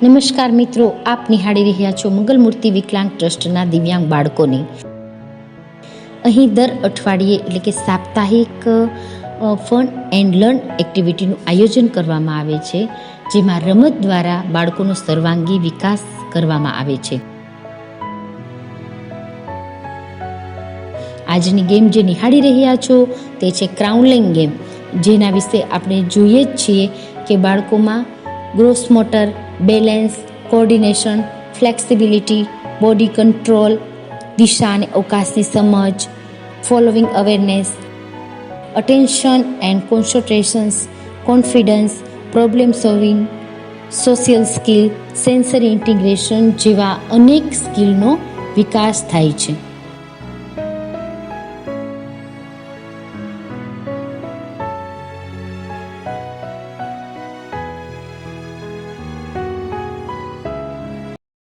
નમસ્કાર મિત્રો, આપ નિહાળી રહ્યા છો મંગલમૂર્તિ વિકલાંગ ટ્રસ્ટના દિવ્યાંગ બાળકોને. અહીં દર અઠવાડિયે એટલે કે સાપ્તાહિક ફન એન્ડ લર્ન એક્ટિવિટીનું આયોજન કરવામાં આવે છે, જેમાં રમત દ્વારા બાળકોનો સર્વાંગી વિકાસ કરવામાં આવે છે. આજની ગેમ જે નિહાળી રહ્યા છો તે છે ક્રાઉનલિંગ ગેમ, જેના વિશે આપણે જોઈએ જ છીએ કે બાળકોમાં gross motor, balance, coordination, flexibility, body control, દિશા અને અવકાશની સમજ, following awareness, attention and concentrations, confidence, problem solving, social skill, sensory integration જેવા અનેક સ્કિલનો વિકાસ થાય છે.